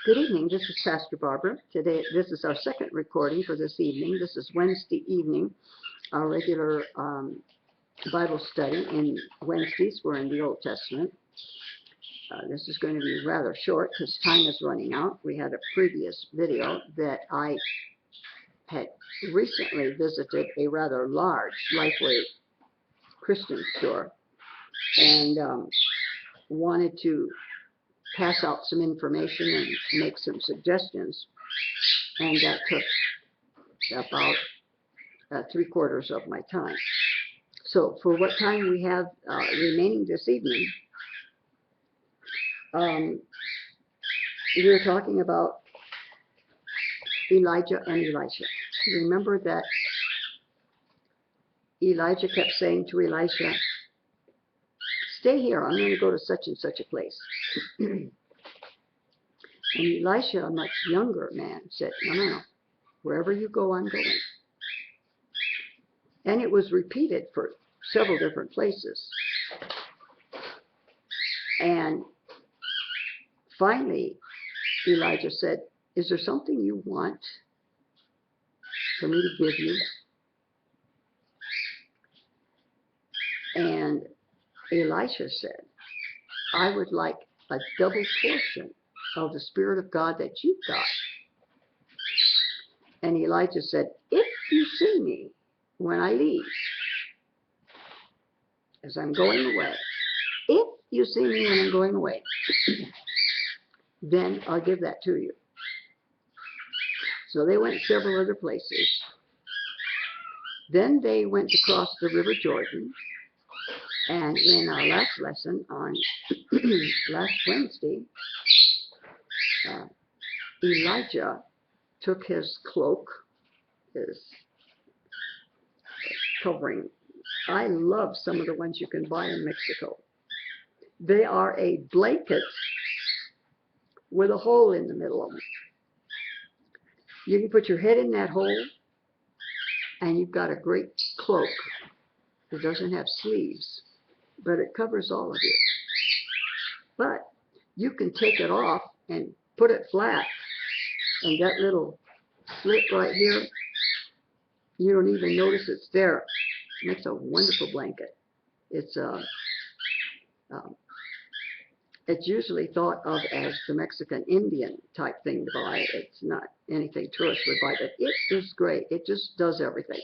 Good evening, this is Pastor Barbara. Today, this is our second recording for this evening. This is Wednesday evening, our regular Bible study. In Wednesdays, we're in the Old Testament. This is going to be rather short because time is running out. We had a previous video that I had recently visited a rather large Lifeway Christian store and wanted to pass out some information and make some suggestions, and that took about 3/4 of my time. So for what time we have remaining this evening, we're talking about Elijah and Elisha. Remember that Elijah kept saying to Elisha, "Stay here, I'm going to go to such and such a place." And Elisha, a much younger man, said, No. Wherever you go, I'm going. And it was repeated for several different places. And finally, Elijah said, "Is there something you want for me to give you?" And Elisha said, "I would like a double portion of the Spirit of God that you've got." And Elijah said, "If you see me when I leave, as I'm going away, if you see me when I'm going away, then I'll give that to you." So they went several other places. Then they went to cross the River Jordan. And in our last lesson on last Wednesday, Elijah took his cloak, his covering. I love some of the ones you can buy in Mexico. They are a blanket with a hole in the middle of them. You can put your head in that hole, and you've got a great cloak. It doesn't have sleeves, but it covers all of you. But you can take it off and put it flat, and that little slit right here, you don't even notice it's there. It makes a wonderful blanket. It's usually thought of as the Mexican Indian type thing to buy. It's not anything tourists would buy, but it is great. It just does everything.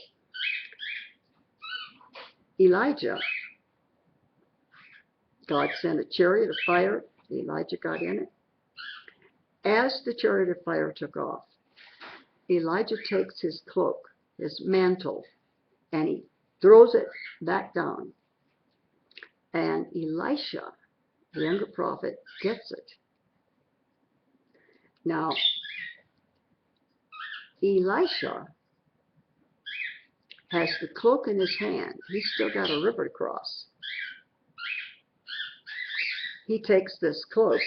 Elijah, God sent a chariot of fire. Elijah got in it. As the chariot of fire took off, Elijah takes his cloak, his mantle, and he throws it back down. And Elisha, the younger prophet, gets it. Now, Elisha has the cloak in his hand. He's still got a river to cross. He takes this cloak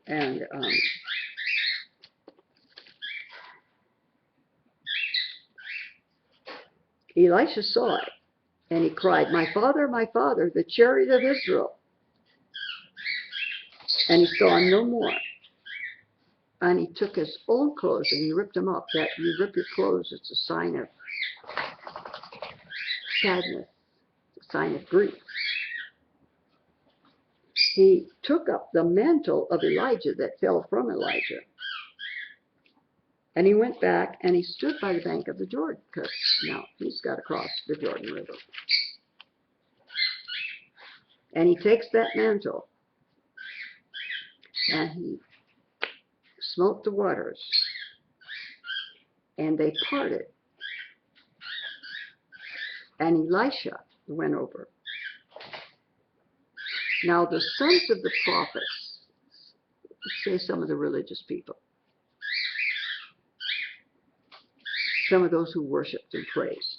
and Elisha saw it, and he cried, my father, the chariot of Israel." And he saw him no more. And he took his own clothes and he ripped them up. That you rip your clothes, it's a sign of sadness, a sign of grief. He took up the mantle of Elijah that fell from Elijah. And he went back and he stood by the bank of the Jordan, because now he's got to cross the Jordan River. And he takes that mantle and he smote the waters, and they parted. And Elisha went over. Now the sons of the prophets, say some of the religious people, some of those who worshiped and praised,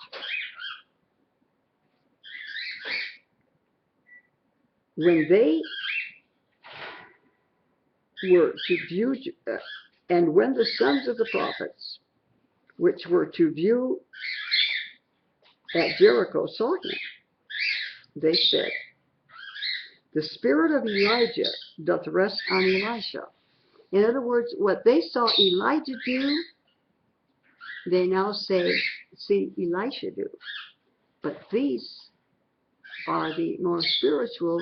when they were to view, and when the sons of the prophets, which were to view at Jericho, saw him, they said, "The spirit of Elijah doth rest on Elisha." In other words, what they saw Elijah do, they now see Elisha do. But these are the more spiritual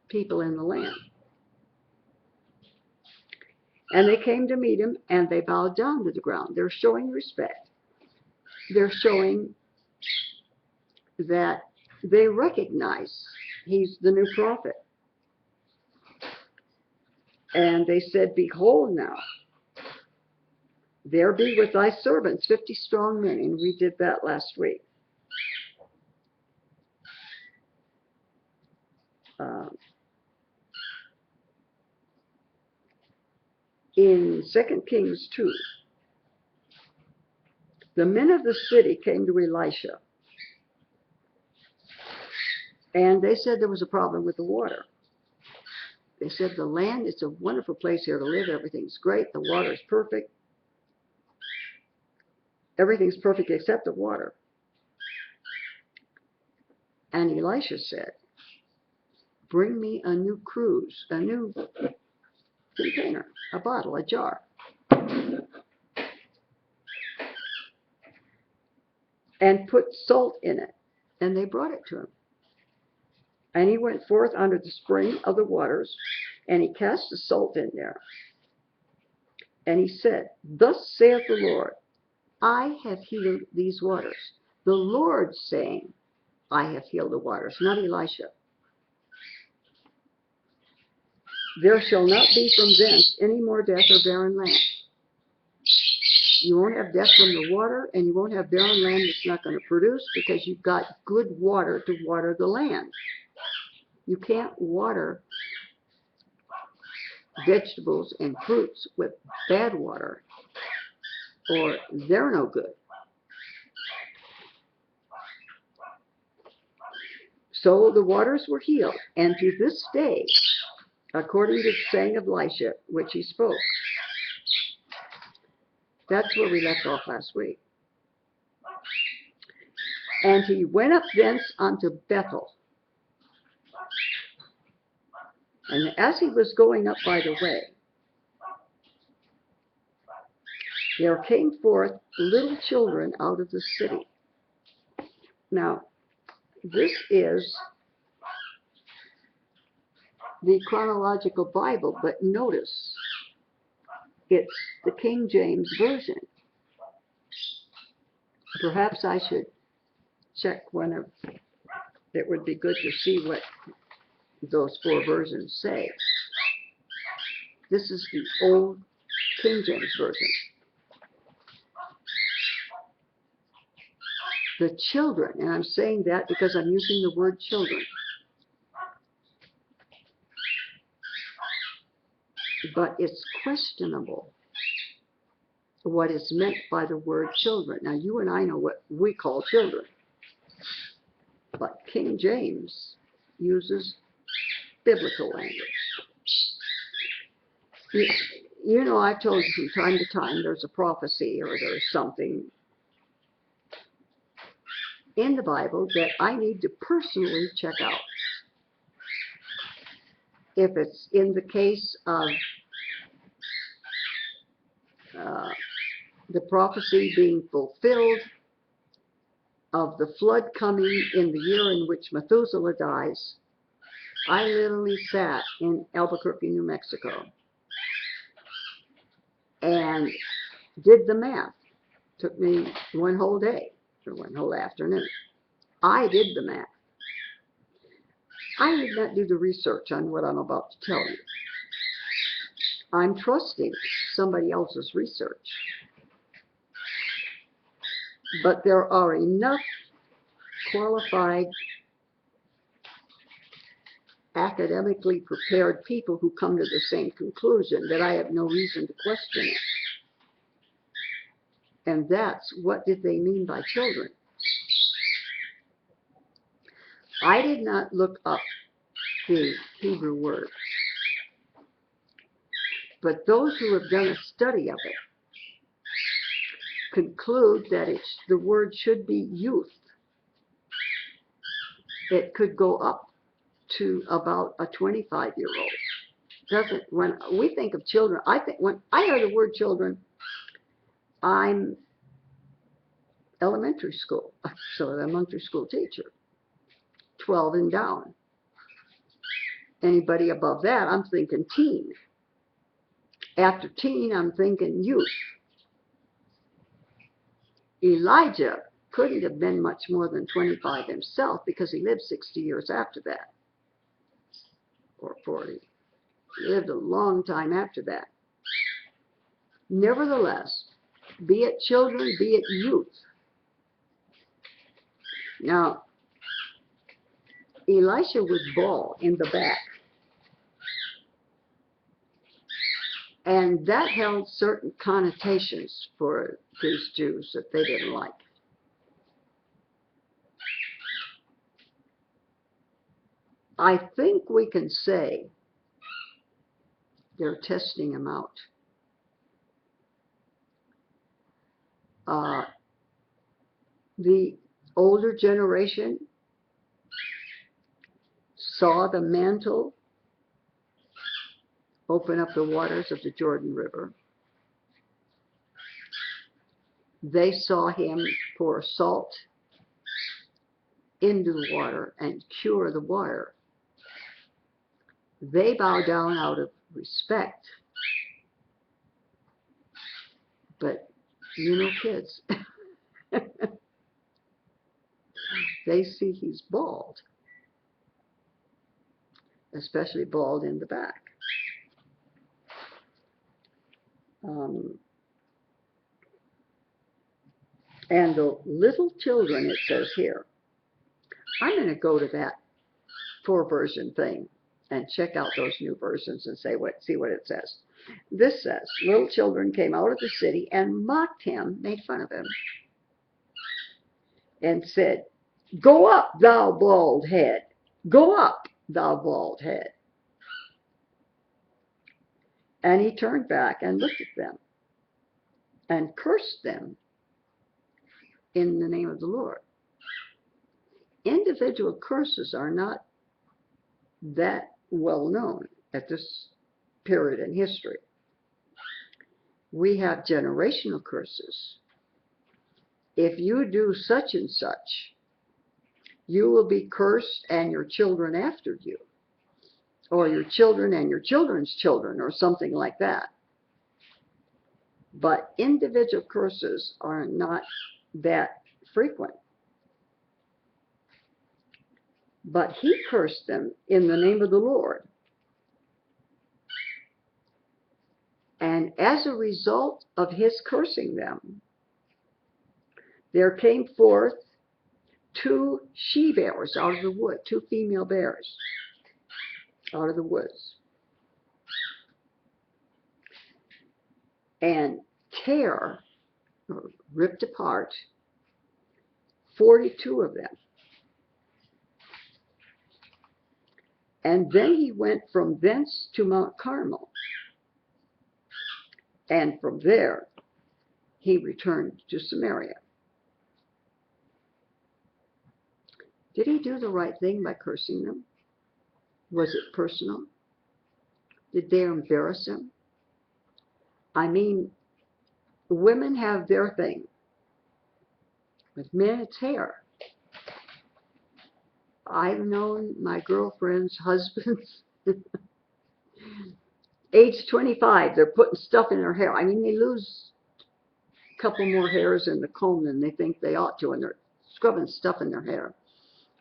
people in the land. And they came to meet him, and they bowed down to the ground. They're showing respect. They're showing that they recognize he's the new prophet. And they said, behold now, there be with thy servants 50 strong men. And we did that last week. In 2 Kings 2, the men of the city came to Elisha. And they said there was a problem with the water. They said the land, it's a wonderful place here to live. Everything's great. The water is perfect. Everything's perfect except the water. And Elisha said, bring me a new cruse, a new container, a bottle, a jar. And put salt in it. And they brought it to him. And he went forth under the spring of the waters, and he cast the salt in there. And he said, thus saith the Lord, I have healed these waters. The Lord saying, I have healed the waters, not Elisha. There shall not be from thence any more death or barren land. You won't have death from the water, and you won't have barren land that's not going to produce, because you've got good water to water the land. You can't water vegetables and fruits with bad water, or they're no good. So the waters were healed, and to this day, according to the saying of Elisha, which he spoke. That's where we left off last week. And he went up thence unto Bethel. And as he was going up by the way, there came forth little children out of the city. Now, this is the chronological Bible, but notice it's the King James Version. Perhaps I should check one of, it would be good to see what those 4 versions say. This is the old King James Version. The children, and I'm saying that because I'm using the word children. But it's questionable what is meant by the word children. Now, you and I know what we call children. But King James uses biblical language. You know, I've told you from time to time there's a prophecy or there's something in the Bible that I need to personally check out. If it's in the case of the prophecy being fulfilled, of the flood coming in the year in which Methuselah dies, I literally sat in Albuquerque, New Mexico, and did the math. Took me one whole day, or one whole afternoon. I did the math. I did not do the research on what I'm about to tell you. I'm trusting somebody else's research. But there are enough qualified, academically prepared people who come to the same conclusion that I have no reason to question it. And that's, what did they mean by children? I did not look up the Hebrew word, but those who have done a study of it conclude that the word should be youth. It could go up to about a 25-year-old. doesn't, when we think of children, I think, when I hear the word children, I'm elementary school, so an elementary school teacher, 12 and down. Anybody above that, I'm thinking teen. After teen, I'm thinking youth. Elijah couldn't have been much more than 25 himself because he lived 60 years after that, or 40. He lived a long time after that. Nevertheless, be it children, be it youth. Now, Elisha was bald in the back, and that held certain connotations for these Jews that they didn't like. I think we can say they're testing him out. The older generation saw the mantle open up the waters of the Jordan River. They saw him pour salt into the water and cure the water. They bow down out of respect. But you know, kids, they see he's bald, especially bald in the back. And the little children, it says here, I'm going to go to that 4-version thing and check out those new versions and see what it says. This says, little children came out of the city and mocked him, made fun of him, and said, "Go up, thou bald head. Go up, thou bald head." And he turned back and looked at them and cursed them in the name of the Lord. Individual curses are not that well known at this period in history. We have generational curses. If you do such and such, you will be cursed and your children after you, or your children and your children's children, or something like that. But individual curses are not that frequent. But he cursed them in the name of the Lord. And as a result of his cursing them, there came forth 2 she-bears out of the wood, 2 female bears out of the woods, and tear, or ripped apart, 42 of them. And then he went from thence to Mount Carmel, and from there he returned to Samaria. Did he do the right thing by cursing them? Was it personal? Did they embarrass him? I mean, women have their thing. With men, it's hair. I've known my girlfriends' husbands, age 25, they're putting stuff in their hair. I mean, they lose a couple more hairs in the comb than they think they ought to, and they're scrubbing stuff in their hair.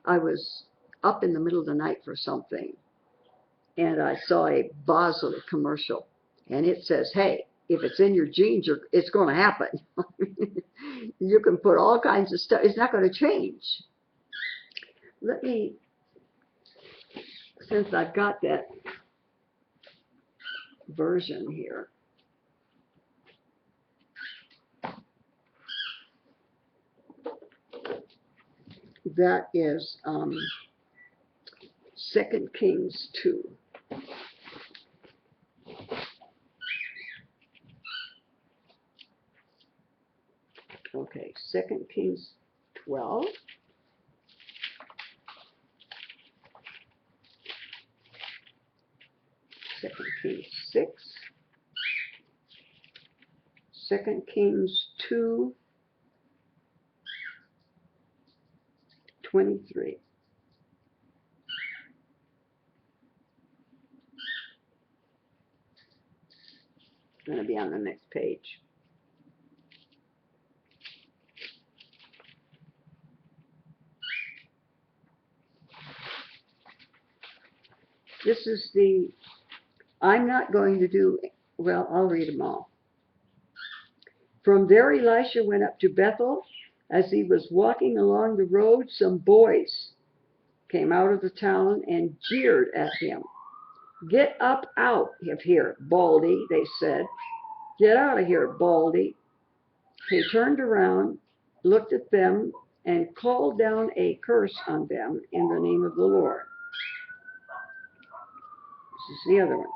I was up in the middle of the night for something, and I saw a Bosley commercial, and it says, hey, if it's in your jeans, it's going to happen. You can put all kinds of stuff. It's not going to change. Let me, since I've got that version here, that is 2 Kings 2. Okay, 2 Kings 12. 2 Kings 6. 2 Kings 2:23. It's going to be on the next page. This is I'm not going to do, well, I'll read them all. From there Elisha went up to Bethel. As he was walking along the road, some boys came out of the town and jeered at him. "Get up out of here, Baldy," they said. "Get out of here, Baldy." He turned around, looked at them, and called down a curse on them in the name of the Lord. This is the other one.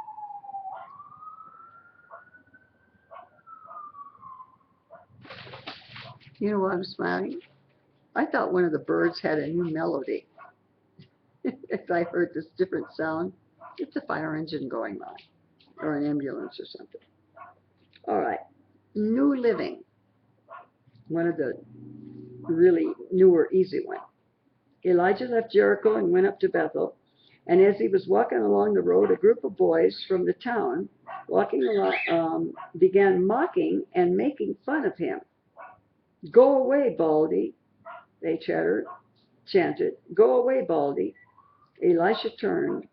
You know why I'm smiling? I thought one of the birds had a new melody. As I heard this different sound, it's a fire engine going by, or an ambulance or something. All right, New Living, one of the really newer, easy ones. Elijah left Jericho and went up to Bethel. And as he was walking along the road, a group of boys from the town walking along began mocking and making fun of him. "Go away, Baldy," they chanted. "Go away, Baldy." Elisha turned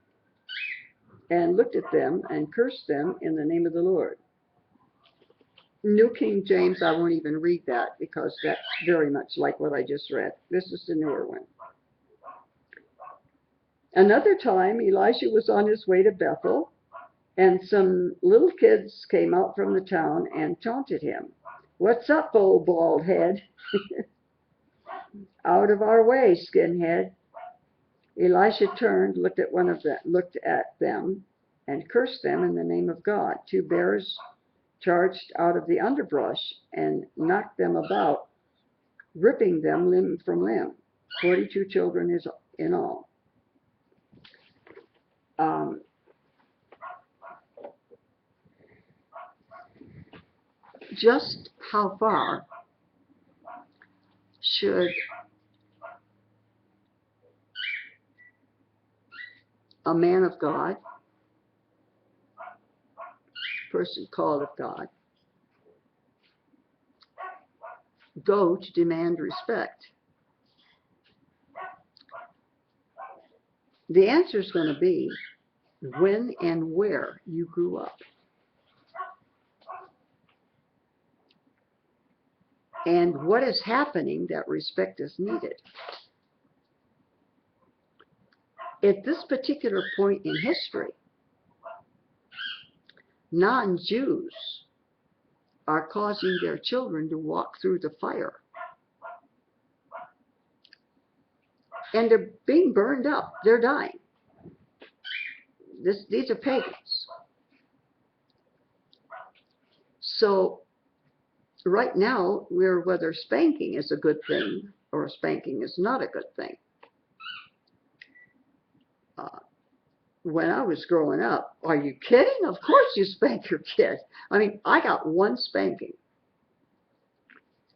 and looked at them and cursed them in the name of the Lord. New King James, I won't even read that because that's very much like what I just read. This is the newer one. Another time, Elisha was on his way to Bethel, and some little kids came out from the town and taunted him. "What's up, old bald head?" "Out of our way, skinhead." Elisha turned, looked at them, and cursed them in the name of God. Two bears charged out of the underbrush and knocked them about, ripping them limb from limb. 42 children in all. Just how far should a man of God, person called of God, go to demand respect? The answer is going to be when and where you grew up. And what is happening that respect is needed. At this particular point in history, non-Jews are causing their children to walk through the fire. And they're being burned up. They're dying. These are pagans. So right now, whether spanking is a good thing or spanking is not a good thing. When I was growing up, are you kidding? Of course you spank your kid. I mean, I got one spanking.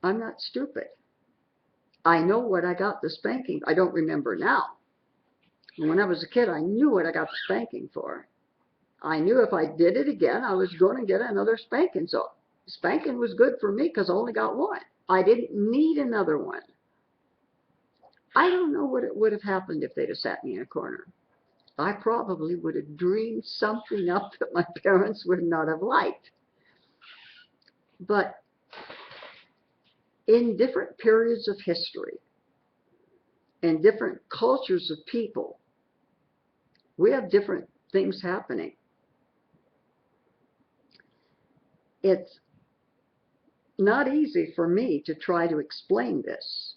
I'm not stupid. I know what I got the spanking. I don't remember now. When I was a kid, I knew what I got the spanking for. I knew if I did it again, I was going to get another spanking. So spanking was good for me because I only got one. I didn't need another one. I don't know what it would have happened if they'd have sat me in a corner. I probably would have dreamed something up that my parents would not have liked. But in different periods of history, in different cultures of people, we have different things happening. It's not easy for me to try to explain this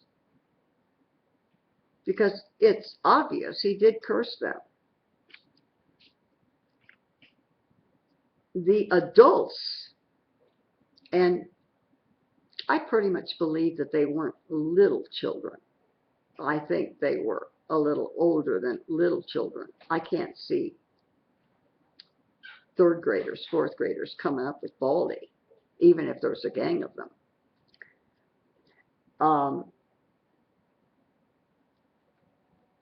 because it's obvious he did curse them. The adults, and I pretty much believe that they weren't little children. I think they were a little older than little children. I can't see third graders, fourth graders coming up with Baldy, even if there's a gang of them.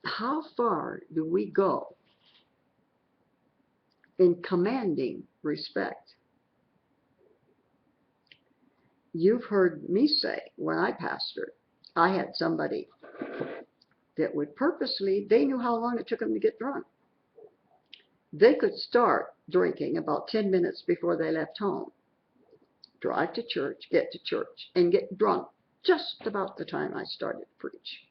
How far do we go in commanding respect? You've heard me say when I pastored, I had somebody that would purposely, they knew how long it took them to get drunk. They could start drinking about 10 minutes before they left home, drive to church, get to church, and get drunk just about the time I started to preach.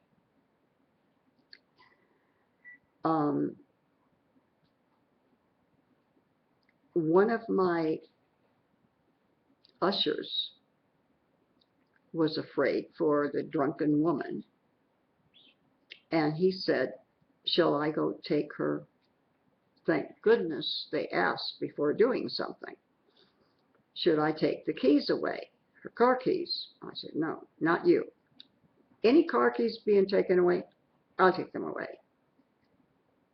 One of my ushers was afraid for the drunken woman, and he said, shall I go take her? Thank goodness they asked before doing something. Should I take the keys away, her car keys? I said, no, not you. Any car keys being taken away, I'll take them away.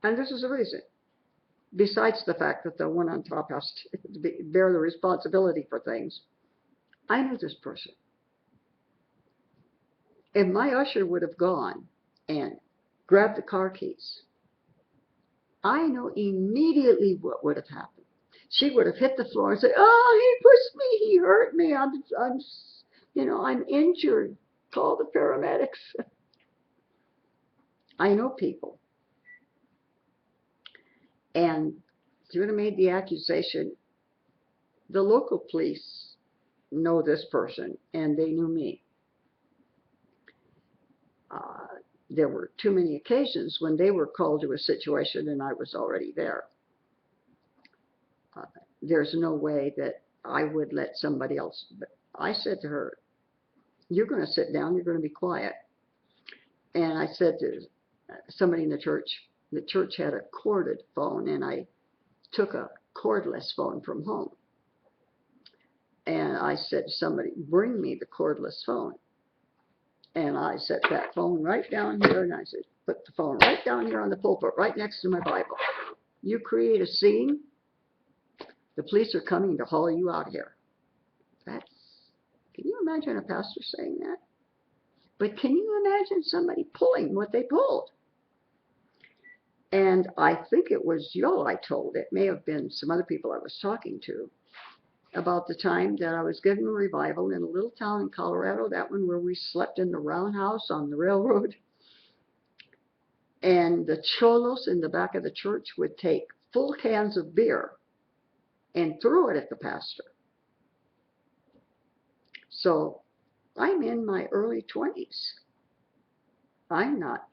And this is the reason. Besides the fact that the one on top has to bear the responsibility for things, I knew this person. If my usher would have gone and grabbed the car keys, I know immediately what would have happened. She would have hit the floor and said, oh, he pushed me, he hurt me, I'm injured. Call the paramedics. I know people. And she would have made the accusation. The local police know this person, and they knew me. There were too many occasions when they were called to a situation and I was already there. There's no way that I would let somebody else. But I said to her, you're going to sit down, you're going to be quiet. And I said to somebody in the church had a corded phone, and I took a cordless phone from home. And I said to somebody, bring me the cordless phone. And I set that phone right down here, and I said, put the phone right down here on the pulpit, right next to my Bible. You create a scene, the police are coming to haul you out here. Can you imagine a pastor saying that? But can you imagine somebody pulling what they pulled? And I think it was Joe I told, it may have been some other people I was talking to, about the time that I was giving a revival in a little town in Colorado, that one where we slept in the roundhouse on the railroad. And the cholos in the back of the church would take full cans of beer and throw it at the pastor. So I'm in my early 20s. I'm not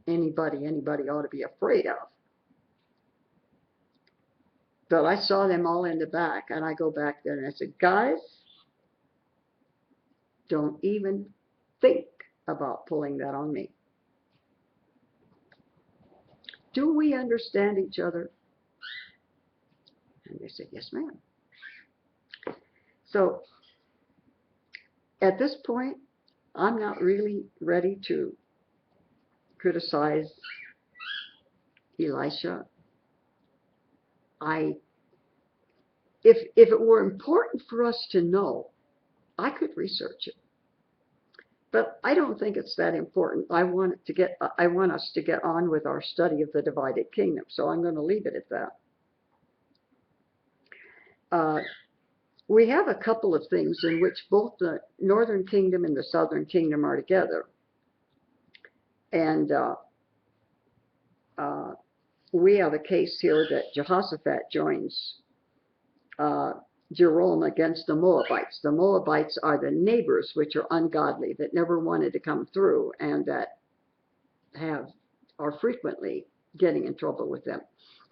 anybody ought to be afraid of. But I saw them all in the back, and I go back there and I said, guys, don't even think about pulling that on me. Do we understand each other? And they said, yes, ma'am. So at this point, I'm not really ready to criticize Elisha. If it were important for us to know, I could research it. But I don't think it's that important. I want us to get on with our study of the divided kingdom. So I'm going to leave it at that. We have a couple of things in which both the northern kingdom and the southern kingdom are together. And we have a case here that Jehoshaphat joins Jerome against the Moabites. The Moabites are the neighbors which are ungodly, that never wanted to come through, and that are frequently getting in trouble with them.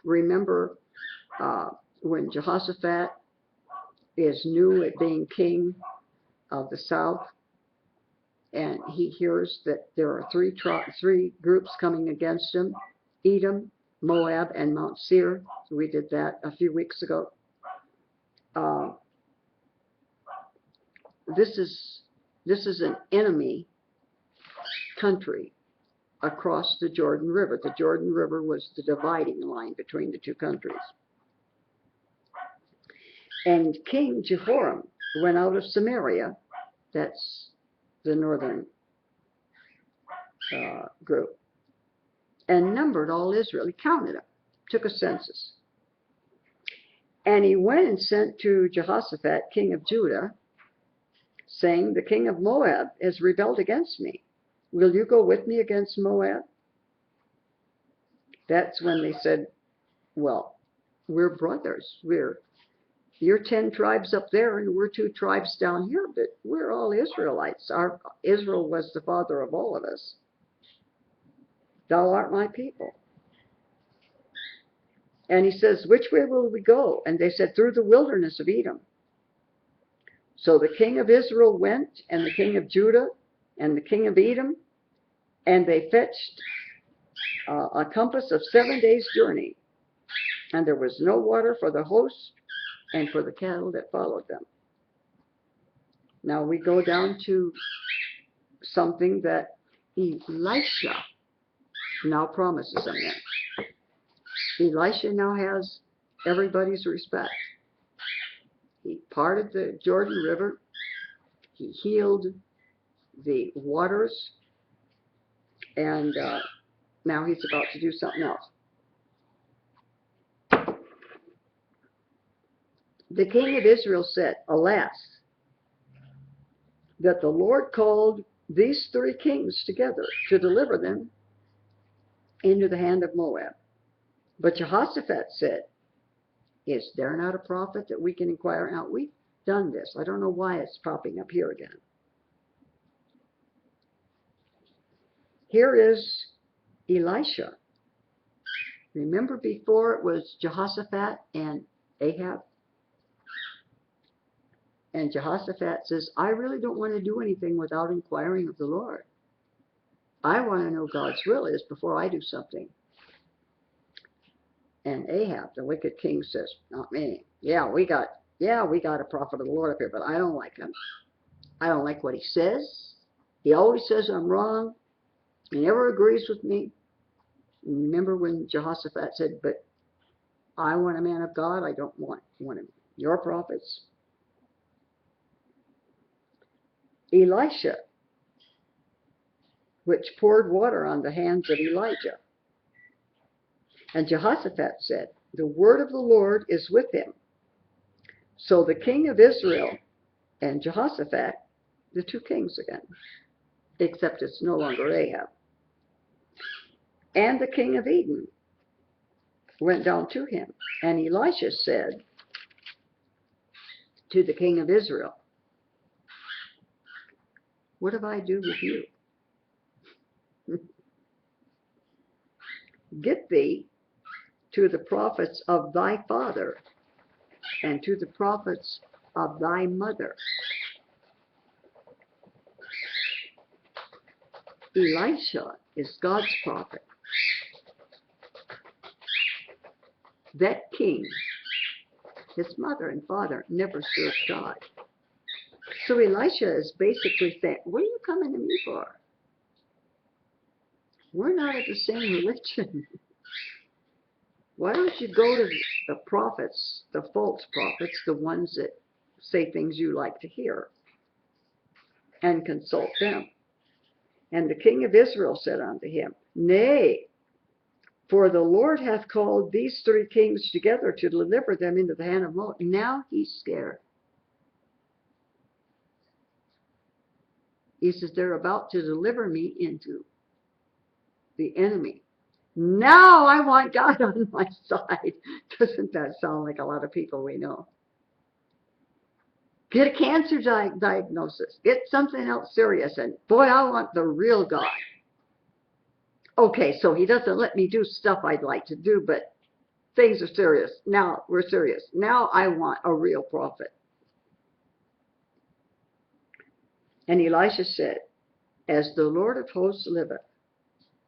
Remember when Jehoshaphat is new at being king of the south, and he hears that there are three groups coming against him: Edom, Moab, and Mount Seir. We did that a few weeks ago. This is an enemy country across the Jordan River. The Jordan River was the dividing line between the two countries. And King Jehoram went out of Samaria, that's the northern group, and numbered all Israel. He counted them, took a census. And he went and sent to Jehoshaphat, king of Judah, saying, the king of Moab has rebelled against me. Will you go with me against Moab? That's when they said, well, we're brothers. You're 10 tribes up there, and we're 2 tribes down here, but we're all Israelites. Israel was the father of all of us. Thou art my people. And he says, which way will we go? And they said, through the wilderness of Edom. So the king of Israel went, and the king of Judah, and the king of Edom, and they fetched a compass of 7 days' journey. And there was no water for the host and for the cattle that followed them. Now we go down to something that Elisha now promises them. Elisha now has everybody's respect. He parted the Jordan River. He healed the waters. And now he's about to do something else. The king of Israel said, alas, that the Lord called these 3 kings together to deliver them into the hand of Moab. But Jehoshaphat said, is there not a prophet that we can inquire out? We've done this. I don't know why it's popping up here again. Here is Elisha. Remember before it was Jehoshaphat and Ahab? And Jehoshaphat says, I really don't want to do anything without inquiring of the Lord. I want to know God's will is before I do something. And Ahab, the wicked king, says, not me. Yeah, we got a prophet of the Lord up here, but I don't like him. I don't like what he says. He always says I'm wrong. He never agrees with me. Remember when Jehoshaphat said, but I want a man of God. I don't want one of your prophets. Elisha, which poured water on the hands of Elijah. And Jehoshaphat said, the word of the Lord is with him. So the king of Israel and Jehoshaphat, the 2 kings again, except it's no longer Ahab, and the king of Edom went down to him. And Elisha said to the king of Israel, what have I do with you? Get thee to the prophets of thy father and to the prophets of thy mother. Elisha is God's prophet. That king, his mother and father, never served God. So Elisha is basically saying, what are you coming to me for? We're not of the same religion. Why don't you go to the prophets, the false prophets, the ones that say things you like to hear, and consult them? And the king of Israel said unto him, nay, for the Lord hath called these 3 kings together to deliver them into the hand of Moab. Now he's scared. He says, they're about to deliver me into the enemy. Now I want God on my side. Doesn't that sound like a lot of people we know? Get a cancer diagnosis. Get something else serious. And boy, I want the real God. Okay, so he doesn't let me do stuff I'd like to do, but things are serious. Now we're serious. Now I want a real prophet. And Elisha said, as the Lord of hosts liveth,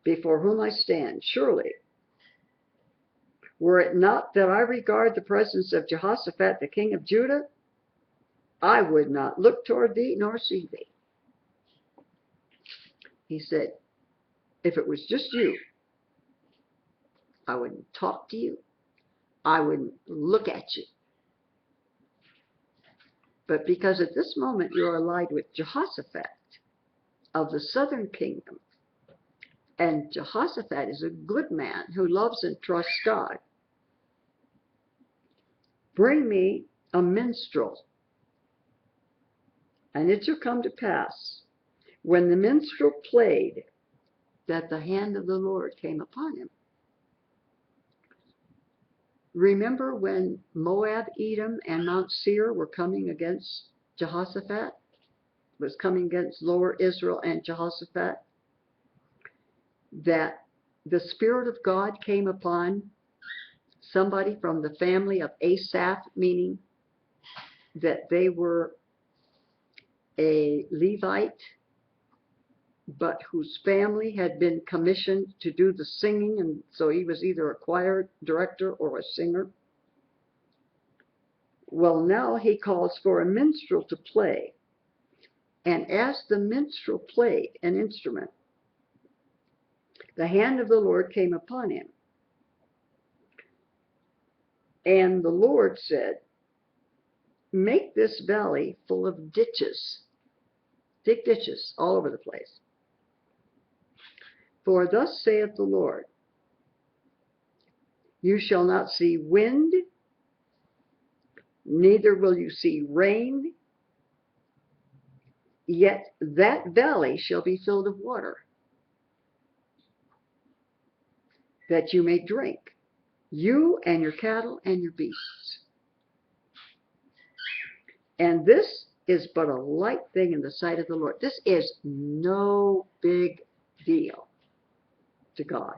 before whom I stand, surely, were it not that I regard the presence of Jehoshaphat, the king of Judah, I would not look toward thee nor see thee. He said, if it was just you, I wouldn't talk to you. I wouldn't look at you. But because at this moment you're allied with Jehoshaphat of the southern kingdom, and Jehoshaphat is a good man who loves and trusts God, bring me a minstrel. And it shall come to pass, when the minstrel played, that the hand of the Lord came upon him. Remember when Moab, Edom, and Mount Seir were coming against Jehoshaphat? Was coming against Lower Israel and Jehoshaphat? That the Spirit of God came upon somebody from the family of Asaph, meaning that they were a Levite, but whose family had been commissioned to do the singing, and so he was either a choir director or a singer. Well, now he calls for a minstrel to play. And as the minstrel played an instrument, the hand of the Lord came upon him. And the Lord said, make this valley full of ditches. Dig ditches all over the place. For thus saith the Lord, you shall not see wind, neither will you see rain, yet that valley shall be filled with water, that you may drink, you and your cattle and your beasts. And this is but a light thing in the sight of the Lord. This is no big deal to God.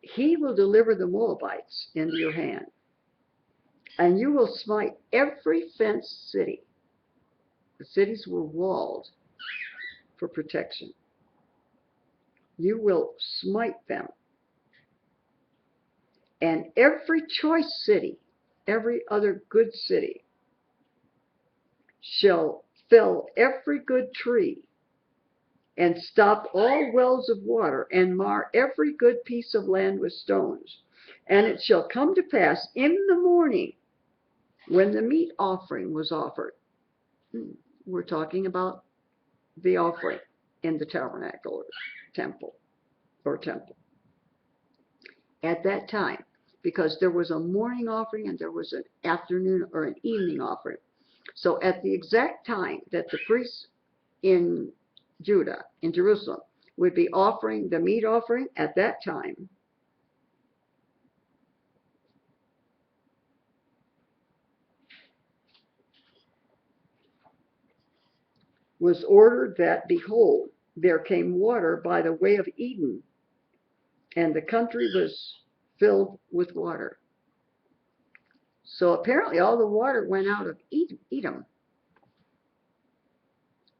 He will deliver the Moabites into your hand, and you will smite every fenced city. The cities were walled for protection. You will smite them. And every choice city, every other good city, shall fell every good tree, and stop all wells of water, and mar every good piece of land with stones. And it shall come to pass in the morning, when the meat offering was offered. We're talking about the offering in the tabernacle or temple. At that time, because there was a morning offering and there was an afternoon or an evening offering. So at the exact time that the priests in Judah, in Jerusalem, would be offering the meat offering, at that time, was ordered that, behold, there came water by the way of Eden, and the country was filled with water. So apparently all the water went out of Edom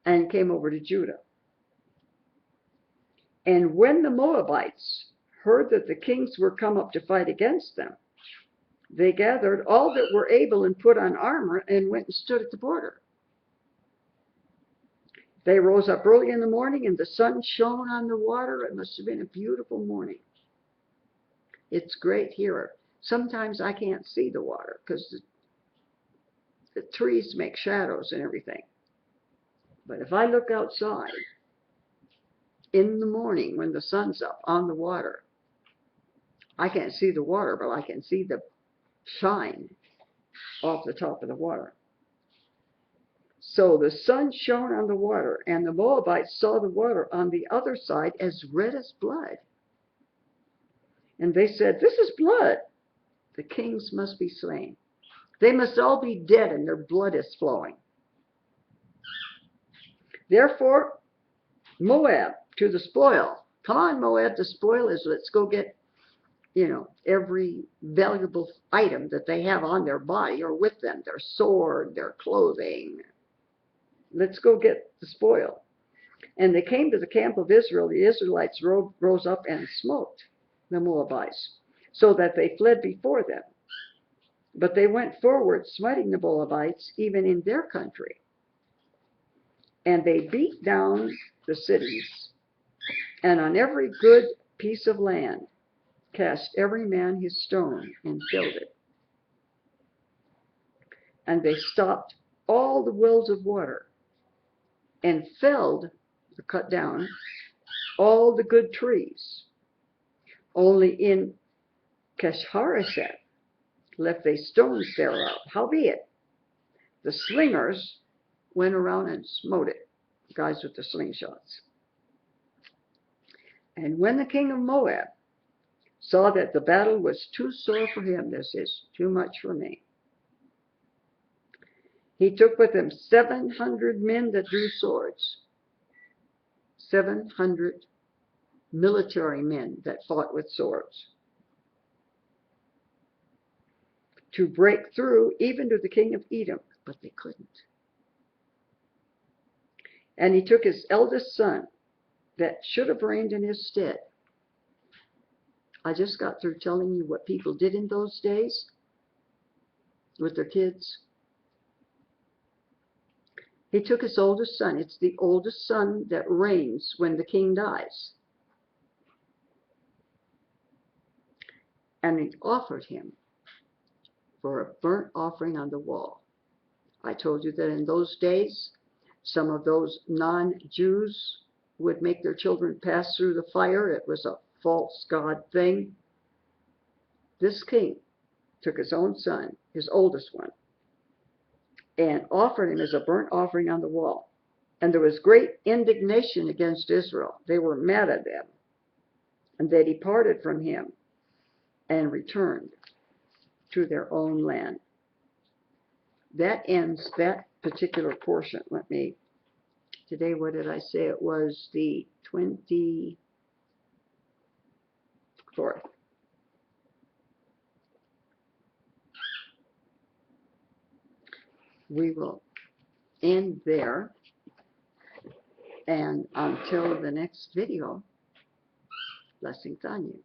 and came over to Judah. And when the Moabites heard that the kings were come up to fight against them, they gathered all that were able and put on armor and went and stood at the border. They rose up early in the morning, and the sun shone on the water. It must have been a beautiful morning. It's great here. Sometimes I can't see the water because the trees make shadows and everything. But if I look outside in the morning when the sun's up on the water, I can't see the water, but I can see the shine off the top of the water. So the sun shone on the water, and the Moabites saw the water on the other side as red as blood. And they said, this is blood. The kings must be slain. They must all be dead, and their blood is flowing. Therefore, Moab to the spoil. Come on, Moab, the spoil is, let's go get, every valuable item that they have on their body or with them, their sword, their clothing. Let's go get the spoil. And they came to the camp of Israel. The Israelites rose up and smote the Moabites, so that they fled before them. But they went forward, smiting the Moabites, even in their country. And they beat down the cities, and on every good piece of land, cast every man his stone and filled it. And they stopped all the wells of water and felled, or cut down, all the good trees. Only in Keshareseth left they stones thereof. Howbeit, the slingers went around and smote it, guys with the slingshots. And when the king of Moab saw that the battle was too sore for him, this is too much for me, he took with him 700 men that drew swords, 700 military men that fought with swords, to break through even to the king of Edom, but they couldn't. And he took his eldest son that should have reigned in his stead. I just got through telling you what people did in those days with their kids. He took his oldest son. It's the oldest son that reigns when the king dies. And he offered him for a burnt offering on the wall. I told you that in those days, some of those non-Jews would make their children pass through the fire. It was a false god thing. This king took his own son, his oldest one, and offered him as a burnt offering on the wall. And there was great indignation against Israel. They were mad at them. And they departed from him and returned to their own land. That ends that particular portion. Today, what did I say? It was the 24th. We will end there. And until the next video, blessings on you.